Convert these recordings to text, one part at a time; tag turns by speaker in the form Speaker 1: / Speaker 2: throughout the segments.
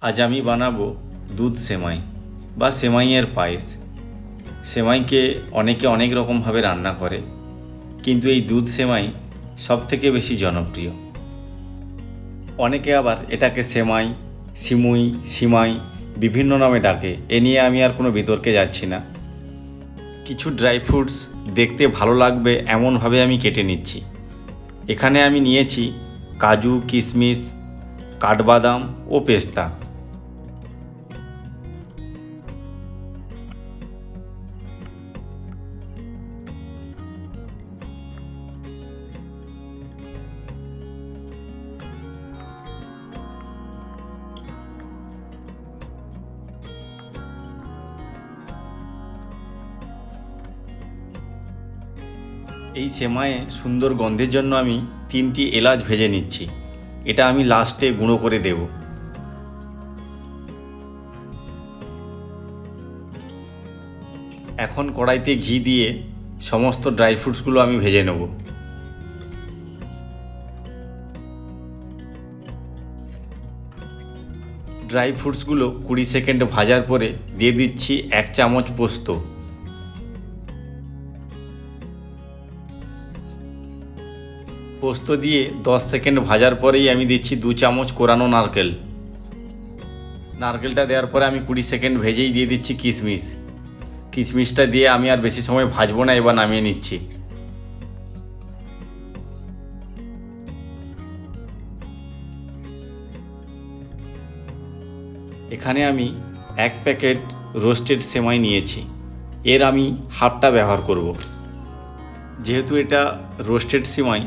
Speaker 1: আজ আমি বানাবো দুধ সেমাই বা সেমাইয়ের পায়েস। সেমাইকে অনেকে অনেক রকমভাবে রান্না করে, কিন্তু এই দুধ সেমাই সবথেকে বেশি জনপ্রিয়। অনেকে আবার এটাকে সেমাই, সিমুই, সিমাই বিভিন্ন নামে ডাকে। এ নিয়ে আমি আর কোনো বিতর্কে যাচ্ছি না। কিছু ড্রাই ফ্রুটস দেখতে ভালো লাগবে এমনভাবে আমি কেটে নিচ্ছি। এখানে আমি নিয়েছি কাজু, কিশমিশ, কাঠবাদাম ও পেস্তা। এই সেমাইয়ে সুন্দর গন্ধের জন্য আমি 3টি এলাচ ভেজে নিচ্ছি। এটা আমি লাস্টে গুঁড়ো করে দেব। এখন কড়াইতে ঘি দিয়ে সমস্ত ড্রাই ফ্রুটসগুলো আমি ভেজে নেব। ড্রাই ফ্রুটসগুলো 20 সেকেন্ড ভাজার পরে দিয়ে দিচ্ছি 1 চামচ পোস্ত। পোস্ত দিয়ে 10 সেকেন্ড ভাজার পরেই আমি দিচ্ছি 2 চামচ কোরানো নারকেল। নারকেলটা দেওয়ার পরে আমি 20 সেকেন্ড ভেজেই দিয়ে দিচ্ছি কিশমিশ। কিশমিশটা দিয়ে আমি আর বেশি সময় ভাজবো না, এবার নামিয়ে নিচ্ছি। এখানে আমি 1 প্যাকেট রোস্টেড সেমাই নিয়েছি। এর আমি হাফটা ব্যবহার করব। যেহেতু এটা রোস্টেড সেমাই,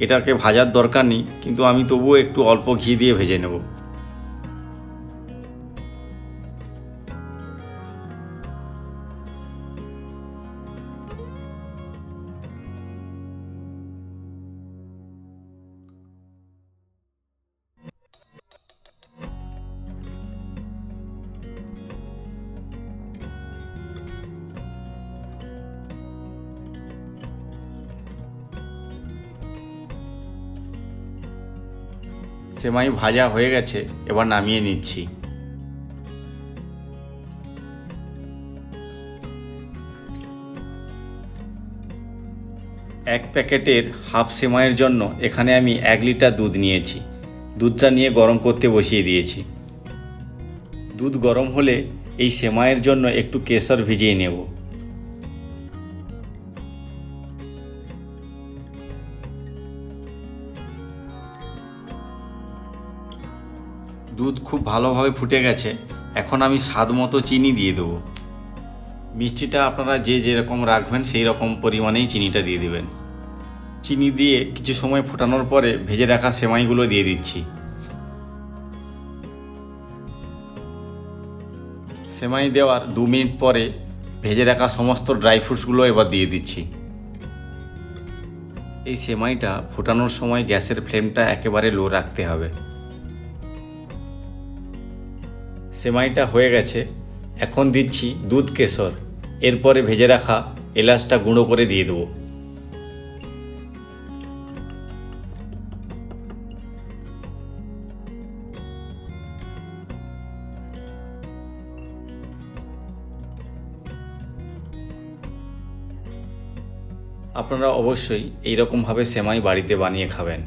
Speaker 1: এটাকে ভাজার দরকার নেই, কিন্তু আমি তবুও একটু অল্প ঘি দিয়ে ভেজে নেব। সেমাই ভাজা হয়ে গেছে, এবার নামিয়ে নিচ্ছি। এক প্যাকেটের হাফ সেমাইয়ের জন্য এখানে আমি 1 লিটার দুধ নিয়েছি। দুধটা নিয়ে গরম করতে বসিয়ে দিয়েছি। দুধ গরম হলে এই সেমাইয়ের জন্য একটু কেশর ভিজিয়ে নেব। দুধ খুব ভালোভাবে ফুটে গেছে। এখন আমি স্বাদ মতো চিনি দিয়ে দেবো। মিষ্টিটা আপনারা যে যেরকম রাখবেন সেই রকম পরিমাণেই চিনিটা দিয়ে দেবেন। চিনি দিয়ে কিছু সময় ফোটানোর পরে ভেজে রাখা সেমাইগুলো দিয়ে দিচ্ছি। সেমাই দেওয়ার 2 মিনিট পরে ভেজে রাখা সমস্ত ড্রাই ফ্রুটসগুলো এবার দিয়ে দিচ্ছি। এই সেমাইটা ফোটানোর সময় গ্যাসের ফ্লেমটা একেবারে লো রাখতে হবে। সেমাইটা হয়ে গেছে। এখন দিচ্ছি দুধ কেশর। এরপরে ভেজে রাখা এলাচটা গুঁড়ো করে দিয়ে দেবো। আপনারা অবশ্যই এই রকমভাবে সেমাই বাড়িতে বানিয়ে খাবেন।